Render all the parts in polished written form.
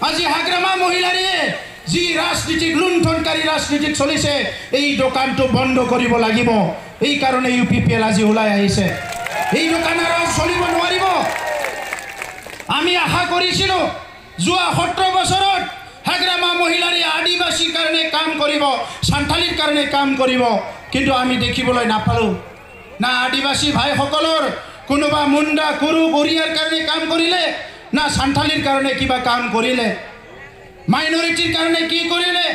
আজি হাগ্ৰামা মহিলাৰে যি ৰাজনীতিক লুণ্ঠনকাৰী ৰাজনীতিক চলিছে এই দোকানটো বন্ধ কৰিব লাগিব। এই কাৰণে UPPL আজি ওলাই আহিছে। এই দোকান আৰু চলিব নোৱাৰিব। আমি আশা কৰিছিলোঁ যোৱা 17 বছৰত হাগ্ৰামা মহিলাৰে আদিবাসীৰ কাৰণে কাম কৰিব, সান্থালীৰ কাৰণে কাম কৰিব, কিন্তু আমি দেখিবলৈ নাপালোঁ। না আদিবাসী ভাইসকলৰ কোনোবা মুণ্ডা কুৰু বৰিয়াৰ কাৰণে কাম কৰিলে, না সান্থালীৰ কাৰণে কিবা কাম কৰিলে। মাইনৰিটিৰ কাৰণে কি কৰিলে?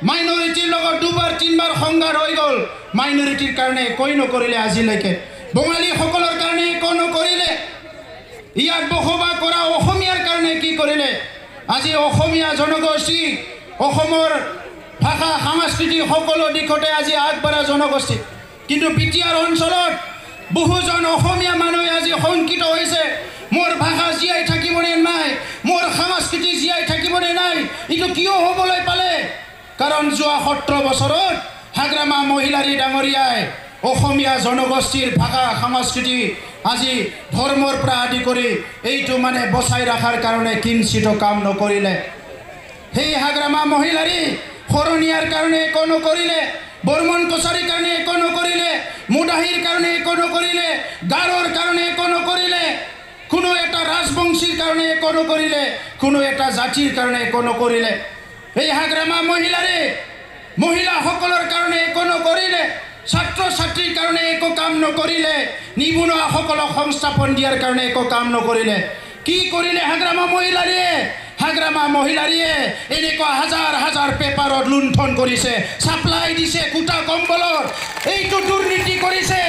মাইনৰিটিৰ লগত 2বাৰ 3বাৰ সংঘাত হৈ গ'ল। মাইনৰিটিৰ কাৰণে একোই নকৰিলে আজিলৈকে। বঙালীসকলৰ কাৰণে একো নকৰিলে। ইয়াত বসবাস কৰা অসমীয়াৰ কাৰণে কি কৰিলে? আজি অসমীয়া জনগোষ্ঠী অসমৰ ভাষা সংস্কৃতি সকলো দিশতে আজি আগবঢ়া জনগোষ্ঠী, কিন্তু বিটিআৰ অঞ্চলত বহুজন অসমীয়া মানুহে আজি শংকিত হৈছে মোৰ ভাষা জীয়াই থাকিবনে নাই, মোৰ সংস্কৃতি জীয়াই থাকিবনে নাই। এইটো কিয় হ'বলৈ পালে? কাৰণ যোৱা 17 বছৰত হাগ্ৰামা মহিলাৰী ডাঙৰীয়াই অসমীয়া জনগোষ্ঠীৰ ভাষা সংস্কৃতি আজি ধৰ্মৰ পৰা আদি কৰি এইটো মানে বচাই ৰখাৰ কাৰণে কিঞ্চিত কাম নকৰিলে। সেই হাগ্ৰামা মহিলাৰী শৰণীয়াৰ কাৰণে একো নকৰিলে, বৰ্মন কছাৰীৰ কাৰণে একো নকৰিলে, মুদাহীৰ কাৰণে একো নকৰিলে, গাৰোৰ কাৰণে একো নকৰিলে, কোনো এটা ৰাজবংশীৰ কাৰণে একো নকৰিলে, কোনো এটা জাতিৰ কাৰণে একো নকৰিলে। এই হাগ্ৰামা মহিলাৰে মহিলাসকলৰ কাৰণে একো নকৰিলে, ছাত্ৰ ছাত্ৰীৰ কাৰণে একো কাম নকৰিলে, নিবনুৱাসকলক সংস্থাপন দিয়াৰ কাৰণে একো কাম নকৰিলে। কি কৰিলে হাগ্ৰামা মহিলাৰীয়ে? হাগ্ৰামা মহিলাৰীয়ে এনেকুৱা হাজাৰ হাজাৰ পেপাৰত লুণ্ঠন কৰিছে, ছাপ্লাই দিছে কোটা কম্বলৰ, এইটো দুৰ্নীতি কৰিছে।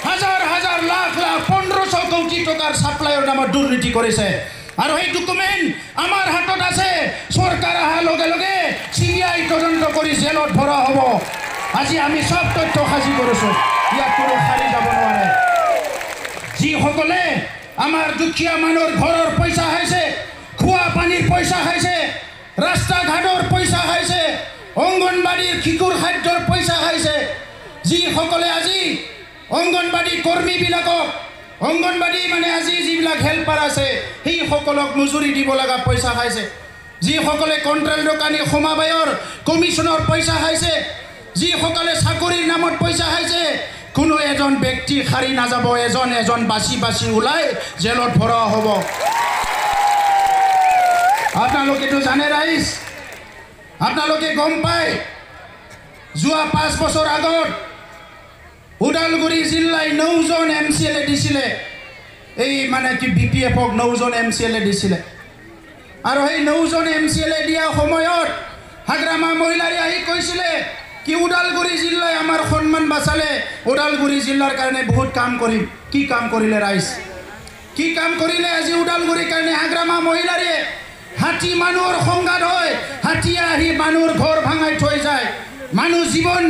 হাজাৰ হাজাৰ লাখ লাখ 1500 কোটি টকাৰ ছাপ্লাইৰ নামত দুৰ্নীতি কৰিছে। আৰু এই ডকুমেণ্ট আমাৰ হাতত আছে। চৰকাৰ অহাৰ লগে লগে CBI তদন্ত কৰি জেলত ভৰা হ'ব। আজি আমি সব তথ্য সাজি কৰিছোঁ, ইয়াত কোনো খালি যাব নোৱাৰে। যিসকলে আমাৰ দুখীয়া মানুহৰ ঘৰৰ পইচা খাইছে, খোৱা পানীৰ পইচা খাইছে, ৰাস্তা ঘাটৰ পইচা খাইছে, অংগনবাড়ীৰ শিশুৰ খাদ্যৰ পইচা খাইছে, যিসকলে আজি অংগনবাড়ী কৰ্মীবিলাকক অংগনবাড়ী মানে আজি যিবিলাক হেল্পাৰ আছে সেইসকলক মজুৰি দিব লগা পইচা খাইছে, যিসকলে কণ্ট্ৰেল দোকানী সমবায়ৰ কমিশ্যনৰ পইচা খাইছে, যিসকলে চাকৰিৰ নামত পইচা খাইছে, কোনো এজন ব্যক্তি সাৰি নাযাব। এজন এজন বাছি বাছি ওলাই জেলত ভৰা হ'ব। আপোনালোকেতো জানে ৰাইজ, আপোনালোকে গম পায় যোৱা 5 বছৰ আগত ওদালগুৰি জিলায় 9জন MCLA দিছিলে। এই মানে কি BPFক 9জন MCLA দিছিলে। আৰু সেই 9জন MCLA দিয়া সময়ত হাগ্ৰামা মহিলাৰী আহি কৈছিলে কি ওদালগুৰি জিলায় আমাৰ সন্মান বাচালে, ওদালগুৰি জিলাৰ কাৰণে বহুত কাম কৰিম। কি কাম কৰিলে ৰাইজ? কি কাম কৰিলে? আজি ওদালগুৰিৰ কাৰণে হাগ্ৰামা মহিলাৰীয়ে হাতী মানুহৰ সংঘাত হয়, হাতীয়ে আহি মানুহৰ ঘৰ ভাঙাই থৈ যায়, মানুহ জীৱন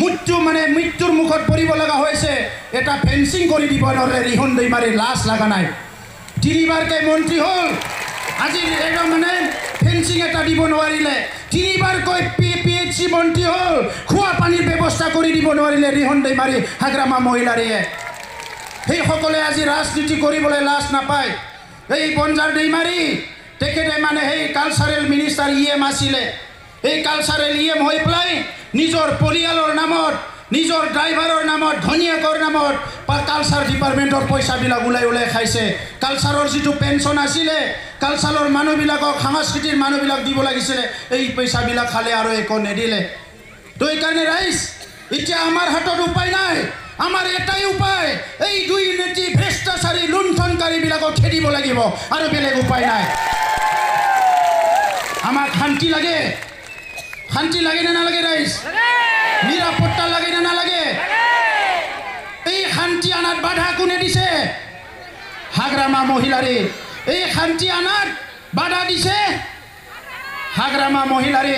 মৃত্যুৰ মুখত পৰিব লগা হৈছে। এটা ফেন্সিং কৰি দিব নোৱাৰে, ৰিহন দৈমাৰীৰ লাজ লগা নাই। 3বাৰকৈ মন্ত্ৰী হ'ল, আজি একদম মানে ফেন্সিং এটা দিব নোৱাৰিলে। 3বাৰকৈ PHC মন্ত্ৰী হ'ল, খোৱা পানীৰ ব্যৱস্থা কৰি দিব নোৱাৰিলে ৰিহন দৈমাৰী হাগ্ৰামা মহিলাৰীয়ে। সেইসকলে আজি ৰাজনীতি কৰিবলৈ লাজ নাপায়। এই বনজাৰ দৈমাৰী তেখেতে মানে সেই কালচাৰেল মিনিষ্টাৰ EM আছিলে। এই কালচাৰেল EM হৈ পেলাই নিজৰ পৰিয়ালৰ নামত, নিজৰ ড্ৰাইভাৰৰ নামত, ঘনীয়েকৰ নামত কালচাৰ ডিপাৰ্টমেণ্টৰ পইচাবিলাক ওলাই ওলাই খাইছে। কালচাৰৰ যিটো পেঞ্চন আছিলে, কালচাৰৰ মানুহবিলাকক সংস্কৃতিৰ মানুহবিলাক দিব লাগিছিলে, এই পইচাবিলাক খালে আৰু একো নিদিলে। তো এইকাৰণে ৰাইজ এতিয়া আমাৰ হাতত উপায় নাই। আমাৰ এটাই উপায়, এই দুৰ্নীতি ভ্ৰষ্টাচাৰী লুণ্ঠনকাৰীবিলাকক খেদিব লাগিব, আৰু বেলেগ উপায় নাই। আমাক শান্তি লাগে। শান্তি লাগে নে নালাগে ৰাইজ? নিৰাপত্তা লাগে নে নালাগে? এই শান্তি আনাত বাধা কোনে দিছে? হাগ্ৰামা মহিলাৰী। এই শান্তি আনাত বাধা দিছে হাগ্ৰামা মহিলাৰী।